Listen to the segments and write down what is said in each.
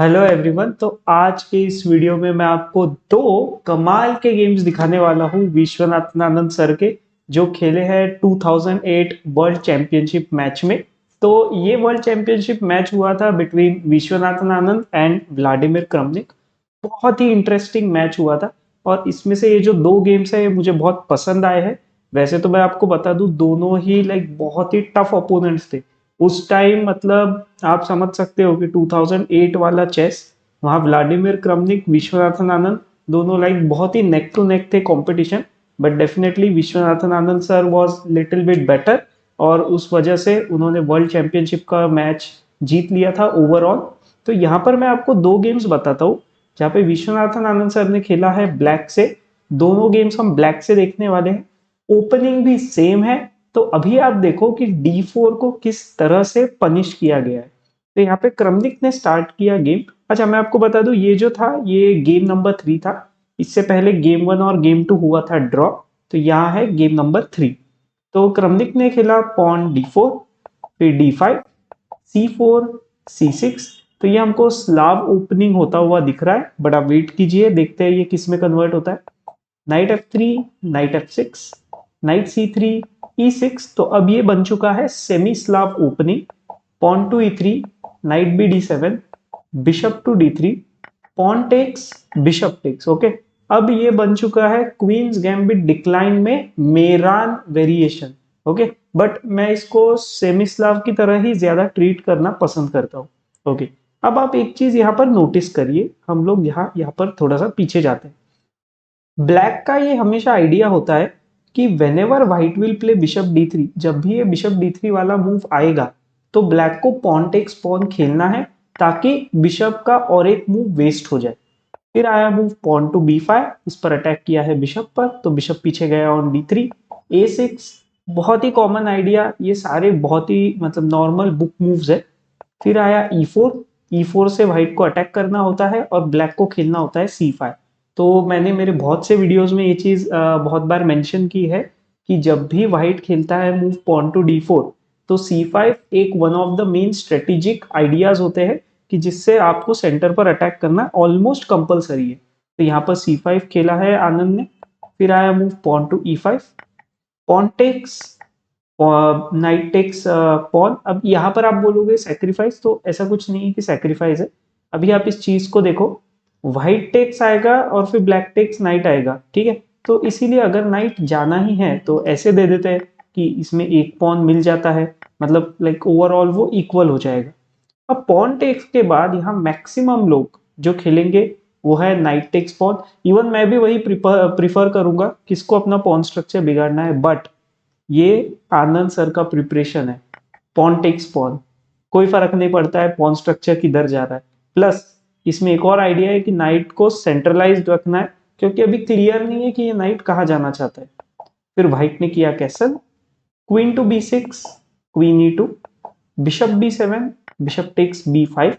Hello everyone. तो आज के इस वीडियो में मैं आपको दो कमाल के गेम्स दिखाने वाला हूँ विश्वनाथन आनंद सर के, जो खेले हैं 2008 वर्ल्ड चैंपियनशिप मैच में। तो ये वर्ल्ड चैंपियनशिप मैच हुआ था between Viswanathan Anand and Vladimir Kramnik. बहुत ही इंटरेस्टिंग मैच हुआ था और इसमें से ये जो दो गेम्स है ये मुझे बहुत पसंद आए हैं। वैसे तो मैं आपको बता दूं, दोनों ही बहुत ही टफ ओपोनेंट्स थे उस टाइम। मतलब आप समझ सकते हो कि 2008 वाला चेस, वहाँ व्लादिमीर क्रमनिक, विश्वनाथन आनंद, दोनों बहुत ही नेक टू नेक थे competition. But definitely Viswanathan Anand sir was little bit better और उस वजह से उन्होंने वर्ल्ड चैंपियनशिप का मैच जीत लिया था ओवरऑल। तो यहाँ पर मैं आपको दो गेम्स बताता हूँ जहाँ पे विश्वनाथन आनंद सर ने खेला है ब्लैक से। दोनों गेम्स हम ब्लैक से देखने वाले हैं। ओपनिंग भी सेम है। तो अभी आप देखो कि D4 को किस तरह से पनिश किया गया है। तो यहाँ पे क्रमनिक ने स्टार्ट किया गेम। अच्छा, मैं आपको बता दूं, ये जो था ये गेम नंबर 3 था। इससे पहले गेम 1 और गेम 2 हुआ था ड्रॉ। तो यहाँ है गेम नंबर 3। तो क्रमनिक ने खेला पॉन D4, फिर D5, C4, C6। तो ये हमको स्लाव ओपनिंग होता हुआ दिख रहा है, बट आप वेट कीजिए, देखते हैं ये किस में कन्वर्ट होता है। Knight F3, knight F6, knight C3, E6। तो अब ये बन चुका है semi Slav opening. Pawn to E3, knight B D7, bishop to D3, pawn takes, bishop takes. Okay, अब ये बन चुका है क्वींस गैम्बिट डिक्लाइन में मेरान वेरिएशन। ओके, बट मैं इसको सेमी स्लाव की तरह ही ज्यादा ट्रीट करना पसंद करता हूँ। ओके, अब आप एक चीज यहाँ पर नोटिस करिए, हम लोग यहाँ यहाँ पर थोड़ा सा पीछे जाते हैं। ब्लैक का ये हमेशा आइडिया होता है कि whenever white will play bishop D3, जब भी ये बिशप D3 वाला मूव आएगा तो ब्लैक को पॉन टेक्स पॉन खेलना है, ताकि बिशप का और एक मूव वेस्ट हो जाए। फिर आया मूव पॉन टू B5, इस पर अटैक किया है बिशप पर, तो बिशप पीछे गया ऑन D3। A6 बहुत ही कॉमन आइडिया, ये सारे बहुत ही नॉर्मल बुक मूव्स है। फिर आया E4, E4 से व्हाइट को अटैक करना होता है और ब्लैक को खेलना होता है C5। तो मैंने मेरे बहुत से वीडियोस में ये चीज बहुत बार मेंशन की है कि जब भी व्हाइट खेलता है मूव पॉन टू D4, तो C5 एक one of the main strategic ideas होते हैं कि जिससे आपको सेंटर पर अटैक करना ऑलमोस्ट कंपलसरी है। तो यहाँ पर C5 खेला है आनंद ने। फिर आया move pawn to E5, pawn takes, knight takes pawn. अब यहाँ पर आप बोलोगे सैक्रिफाइस, तो ऐसा कुछ नहीं है कि सैक्रिफाइस है। अभी आप इस चीज को देखो, व्हाइट टेक्स आएगा और फिर ब्लैक टेक्स नाइट आएगा, ठीक है। तो इसीलिए अगर नाइट जाना ही है तो ऐसे दे देते हैं कि इसमें एक पॉन मिल जाता है, मतलब ओवरऑल वो इक्वल हो जाएगा। अब पॉन टेक्स के बाद यहाँ मैक्सिमम लोग जो खेलेंगे वो है नाइट टेक्स पॉन। इवन मैं भी वही प्रिफर करूंगा, किसको अपना पॉन स्ट्रक्चर बिगाड़ना है। बट ये आनंद सर का प्रिपरेशन है, पॉन टेक्स पॉन, कोई फर्क नहीं पड़ता है पॉन स्ट्रक्चर किधर जा रहा है। प्लस इसमें एक और आइडिया है कि नाइट को सेंट्रलाइज्ड रखना है, क्योंकि अभी क्लियर नहीं है कि ये नाइट कहाँ जाना चाहता है। फिर व्हाइट ने किया castle, queen to B6, queen E2, bishop B7, bishop takes B5।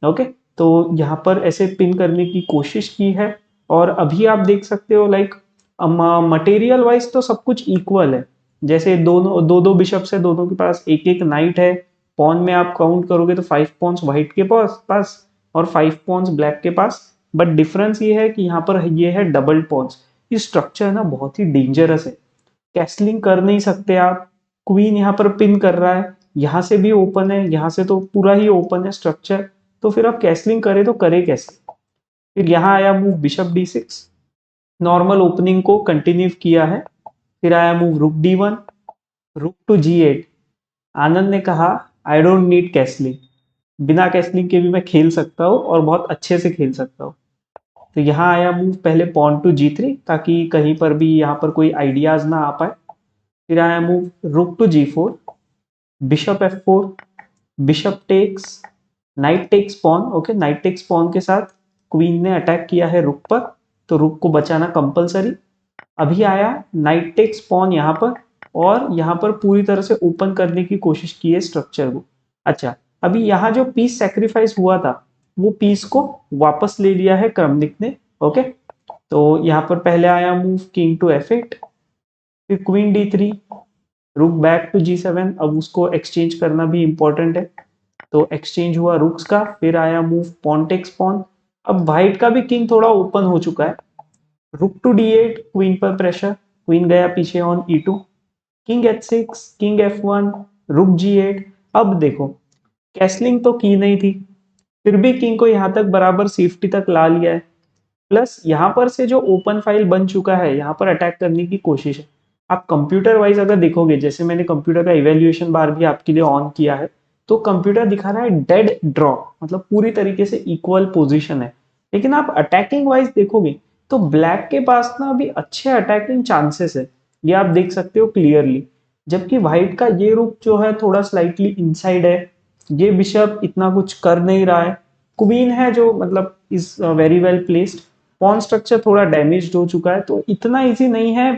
Okay, तो यहाँ पर ऐसे पिन करने की कोशिश की है। और अभी आप देख सकते हो मटेरियल वाइज तो सब कुछ इक्वल है। जैसे दोनों दो दो बिशप्स है, दोनों के पास एक एक नाइट है। पॉन में आप काउंट करोगे तो 5 पॉन्स व्हाइट के पास और 5 पॉन्स ब्लैक के पास। बट डिफरेंस ये है कि यहाँ पर ये है डबल पॉन्स। ये स्ट्रक्चर ना बहुत ही डेंजरस है, कैसलिंग कर नहीं सकते आप। क्वीन यहाँ पर पिन कर रहा है, यहाँ से भी ओपन है, यहाँ से तो पूरा ही ओपन है स्ट्रक्चर। तो फिर आप कैसलिंग करे तो करे कैसे। फिर यहाँ आया move bishop D6, normal opening को कंटिन्यू किया है। फिर आया मूव रुक D1, रुक टू G8। आनंद ने कहा आई डोंट नीड कैसलिंग, बिना कैसलिंग के भी मैं खेल सकता हूँ और बहुत अच्छे से खेल सकता हूँ। तो यहाँ आया मूव पहले पॉन टू G3, ताकि कहीं पर भी यहाँ पर कोई आइडियाज ना आ पाए। फिर आया move rook to G4, bishop F4, bishop takes, knight takes pawn. Okay, knight takes pawn के साथ क्वीन ने अटैक किया है रुक पर, तो रुक को बचाना कंपलसरी। अभी आया नाइट टेक्स पॉन यहाँ पर, और यहाँ पर पूरी तरह से ओपन करने की कोशिश की है स्ट्रक्चर को। अच्छा, अभी यहाँ जो पीस सेक्रीफाइस हुआ था वो पीस को वापस ले लिया है क्रमनिक ने। ओके, तो यहाँ पर पहले आया मूव किंग टू F8, फिर क्वीन D3, रुक बैक टू G7। अब उसको एक्सचेंज करना भी इंपॉर्टेंट है। तो एक्सचेंज हुआ रुक्स का, फिर आया मूव पॉन टेक्स पॉन। अब व्हाइट का भी किंग थोड़ा ओपन हो चुका है। रुक टू D8, क्वीन पर प्रेशर, क्वीन गया पीछे on E2, king H6, king F1, रुक G8। अब देखो, कैसलिंग तो की नहीं थी, फिर भी किंग को यहां तक बराबर सेफ्टी तक ला लिया है। प्लस यहाँ पर से जो ओपन फाइल बन चुका है, यहाँ पर अटैक करने की कोशिश है। आप कंप्यूटर वाइज अगर देखोगे, जैसे मैंने कंप्यूटर का इवेल्युएशन बार भी आपके लिए ऑन किया है, तो कंप्यूटर दिखा रहा है डेड ड्रॉ, मतलब पूरी तरीके से इक्वल पोजीशन है। लेकिन आप अटैकिंग वाइज देखोगे तो ब्लैक के पास ना अभी अच्छे अटैकिंग चांसेस है, ये आप देख सकते हो क्लियरली। जबकि व्हाइट का ये रुक जो है थोड़ा स्लाइटली इनसाइड है, ये बिशप इतना कुछ कर नहीं रहा है। क्वीन है जो मतलब is very well placed. Pawn structure थोड़ा डैमेज्ड हो चुका है, तो इतना इजी नहीं है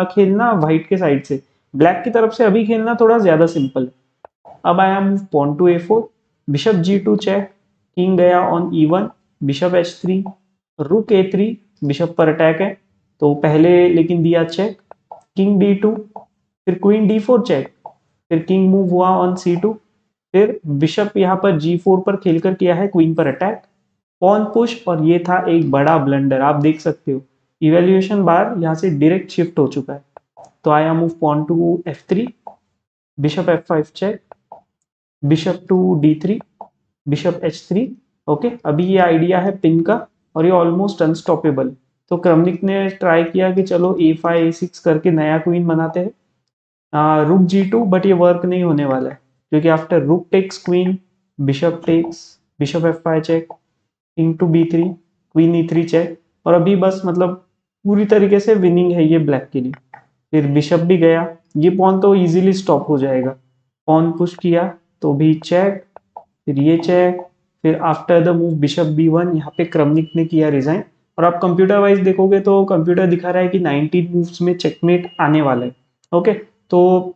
खेलना व्हाइट के साइड से। ब्लैक की तरफ से अभी खेलना थोड़ा ज्यादा सिंपल है। अब आया move pawn to A4, bishop G2 check, king गया on E1, bishop H3, rook A3, bishop पर अटैक है तो पहले लेकिन दिया चेक, किंग D2, फिर क्वीन D4 चेक, फिर किंग मूव हुआ ऑन C2, फिर बिशप यहाँ पर G4 पर खेलकर किया है क्वीन पर अटैक, पॉन पुश। और ये था एक बड़ा ब्लंडर, आप देख सकते हो इवेल्युएशन बार यहाँ से डायरेक्ट शिफ्ट हो चुका है। तो आया move pawn to F3, bishop F5 check, bishop to D3, bishop H3। Okay, अभी ये आइडिया है पिन का और ये ऑलमोस्ट अनस्टॉपेबल। तो क्रमनिक ने ट्राई किया कि चलो A5 A6 करके नया क्वीन बनाते हैं, रुक G2, बट ये वर्क नहीं होने वाला है, क्योंकि after rook takes queen, bishop takes, bishop F5 check, king to B3, queen E3 check. और अभी बस मतलब पूरी तरीके से विनिंग है ये ब्लैक के लिए। फिर बिशप भी गया, ये पॉन तो इजीली स्टॉप हो जाएगा। पॉन पुश किया तो भी चेक, फिर ये चेक, फिर after the move bishop B1, यहाँ पे क्रमनिक ने किया रिजाइन। और आप कंप्यूटर वाइज देखोगे तो कंप्यूटर दिखा रहा है कि 19 मूव्स में चेकमेट आने वाला है। ओके, तो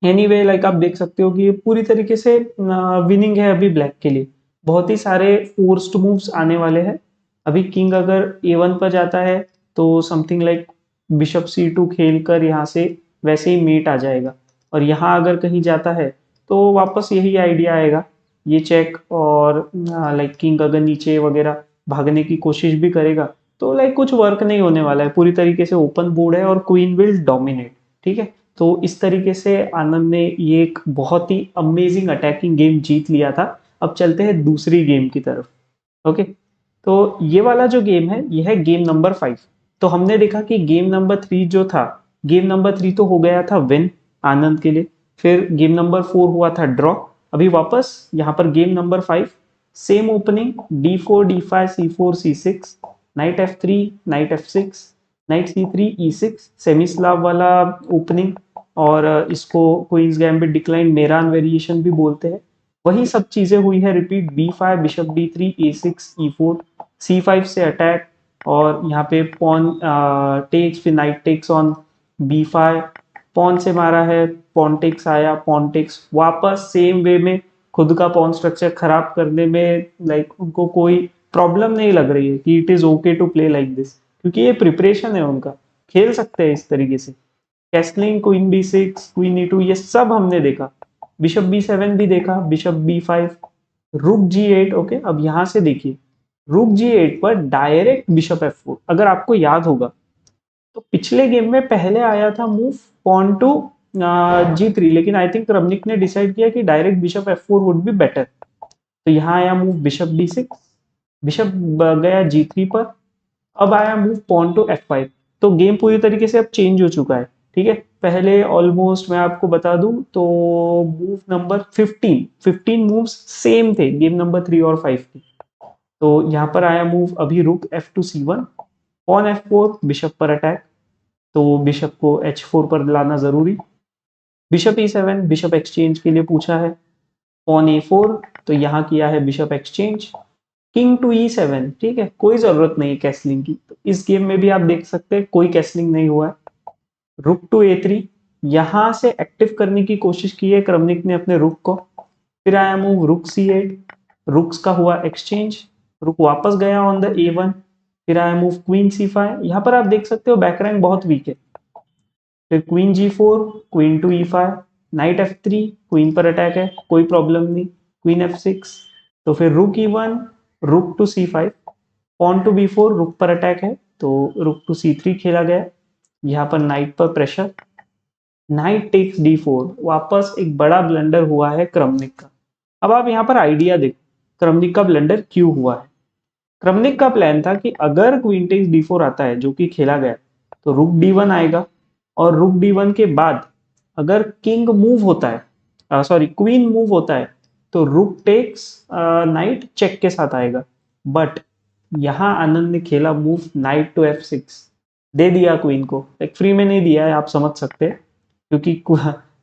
एनीवे लाइक आप देख सकते हो कि ये पूरी तरीके से विनिंग है अभी ब्लैक के लिए। बहुत ही सारे फोर्स्ड मूव्स आने वाले हैं। अभी किंग अगर A1 पर जाता है तो समथिंग लाइक बिशप C2 खेल कर यहाँ से वैसे ही मेट आ जाएगा। और यहाँ अगर कहीं जाता है तो वापस यही आइडिया आएगा, ये चेक। और लाइक किंग अगर नीचे वगैरह भागने की कोशिश भी करेगा तो लाइक कुछ वर्क नहीं होने वाला है, पूरी तरीके से ओपन बोर्ड है और क्वीन विल डोमिनेट। ठीक है, तो इस तरीके से आनंद ने ये एक बहुत ही अमेजिंग अटैकिंग गेम जीत लिया था। अब चलते हैं दूसरी गेम की तरफ। ओके, तो ये वाला जो गेम है ये है गेम नंबर 5। तो हमने देखा कि गेम नंबर 3 जो था, गेम नंबर 3 तो हो गया था विन आनंद के लिए। फिर गेम नंबर 4 हुआ था ड्रॉ। अभी वापस यहाँ पर game number 5, same opening, D4 D5 C4 C6, knight F3 knight F6, knight C3 E6, semi Slav वाला ओपनिंग। और इसको queen's gambit decline Meran variation भी बोलते हैं। वही सब चीजें हुई है repeat, B5 bishop D3 A6 E4, C5 से अटैक। और यहाँ पे पॉन टेक्स, फिर knight takes on B5, pawn से मारा है, पॉन टेक्स आया, पॉन टेक्स वापस सेम वे में खुद का पॉन स्ट्रक्चर खराब करने में लाइक उनको कोई प्रॉब्लम नहीं लग रही है कि it is okay to play like this, क्योंकि ये प्रिपरेशन है उनका, खेल सकते हैं इस तरीके से। Castling, queen B6, queen E2, ये सब हमने देखा। बिशप B7 भी देखा, बिशप B5, रुक G8। ओके, अब यहां से देखिए, रुक G8 पर डायरेक्ट बिशप F4। अगर आपको याद होगा तो पिछले गेम में पहले आया था मूव पॉन टू G3, लेकिन आई थिंक रमनिक ने डिसाइड किया कि direct bishop F4 would be better. तो यहाँ आया मूव बिशप D6, बिशप गया G3 पर। अब आया मूव पॉन टू F5। तो गेम पूरी तरीके से अब चेंज हो चुका है। ठीक है, पहले ऑलमोस्ट मैं आपको बता दूं तो मूव नंबर 15 मूव्स सेम थे गेम नंबर 3 और 5 की। तो यहाँ पर आया मूव अभी rook F2 C1, pawn F4, bishop पर अटैक, तो बिशप को H4 पर लाना जरूरी। बिशप E7, बिशप एक्सचेंज के लिए पूछा है, पॉन A4, तो यहाँ किया है bishop exchange, king to E7। ठीक है, कोई जरूरत नहीं है कैसलिंग की, तो इस गेम में भी आप देख सकते हैं कोई कैसलिंग नहीं हुआ है। रुक टू A3, यहां से एक्टिव करने की कोशिश की है क्रमनिक ने अपने रुक को। फिर आया मूव रुक C8, रुक्स का हुआ एक्सचेंज, रुक वापस गया ऑन द A1। फिर आया मूव क्वीन C5, यहाँ पर आप देख सकते हो बैक रैंक बहुत वीक है। फिर queen G4, queen to E5, knight F3, queen पर अटैक है, कोई प्रॉब्लम नहीं। क्वीन F6, तो फिर रुक E1, रुक to C5, pawn to B4, रुक पर अटैक है तो रुक टू C3 खेला गया। यहाँ पर नाइट पर प्रेशर, नाइट टेक्स D4, वापस एक बड़ा ब्लंडर हुआ है क्रमनिक का। अब आप यहाँ पर आइडिया देखो क्रमनिक का ब्लंडर क्यों हुआ है। क्रमनिक का प्लान था कि अगर क्वीन टेक्स D4 आता है जो कि खेला गया तो रुक D1 आएगा, और रुक D1 के बाद अगर किंग मूव होता है, सॉरी क्वीन मूव होता है, तो रुक टेक्स नाइट चेक के साथ आएगा। बट यहाँ आनंद ने खेला मूव नाइट टू F6, दे दिया क्वीन को, एक फ्री में नहीं दिया है, आप समझ सकते हैं, क्योंकि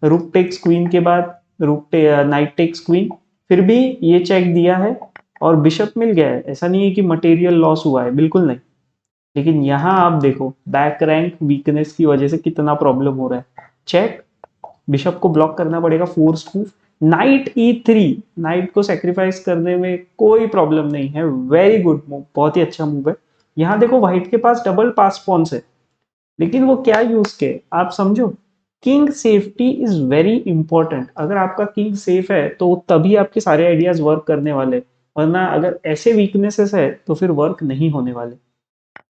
रुक टेक्स क्वीन के बाद नाइट टेक्स क्वीन, फिर भी ये चेक दिया है और बिशप मिल गया है। ऐसा नहीं है कि मटेरियल लॉस हुआ है, बिल्कुल नहीं। लेकिन यहाँ आप देखो बैक रैंक वीकनेस की वजह से कितना प्रॉब्लम हो रहा है। चेक, बिशप को ब्लॉक करना पड़ेगा, force move, night E3, night को सेक्रीफाइस करने में कोई प्रॉब्लम नहीं है, वेरी गुड मूव, बहुत ही अच्छा मूव है। यहाँ देखो व्हाइट के पास डबल पास पॉन्स है, लेकिन वो क्या यूज के, आप समझो, king safety is very important. अगर आपका किंग सेफ है तो तभी आपके सारे आइडियाज वर्क करने वाले, वरना अगर ऐसे वीकनेसेस है तो फिर वर्क नहीं होने वाले।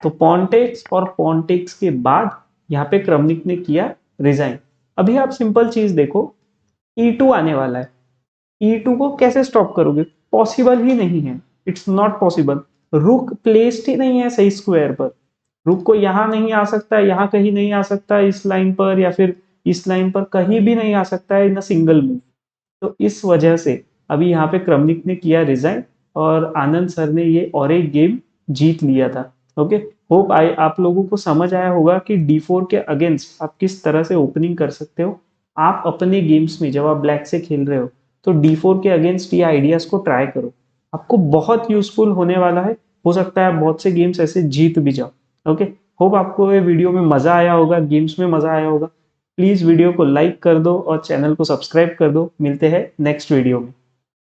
तो पॉन्टेक्स और पॉन्टेक्स के बाद यहाँ पे क्रमनिक ने किया रिजाइन। अभी आप सिंपल चीज देखो, E2 आने वाला है, E2 को कैसे स्टॉप करोगे, पॉसिबल ही नहीं है, इट्स नॉट पॉसिबल। रुक प्लेस्ड ही नहीं है सही स्क्वायर पर, रुक को यहाँ नहीं आ सकता है, यहाँ कहीं नहीं आ सकता है, इस लाइन पर या फिर इस लाइन पर कहीं भी नहीं आ सकता है इन अ सिंगल मूव। तो इस वजह से अभी यहाँ पे क्रमनिक ने किया रिजाइन और आनंद सर ने ये और एक गेम जीत लिया था। ओके, होप आप लोगों को समझ आया होगा कि D4 के अगेंस्ट आप किस तरह से ओपनिंग कर सकते हो। आप अपने गेम्स में जब आप ब्लैक से खेल रहे हो तो D4 के अगेंस्ट ये आइडियाज को ट्राई करो, आपको बहुत यूजफुल होने वाला है। हो सकता है बहुत से गेम्स ऐसे जीत भी जाओ। ओके, होप आपको ये वीडियो में मजा आया होगा, गेम्स में मजा आया होगा। प्लीज वीडियो को लाइक कर दो और चैनल को सब्सक्राइब कर दो। मिलते हैं नेक्स्ट वीडियो में।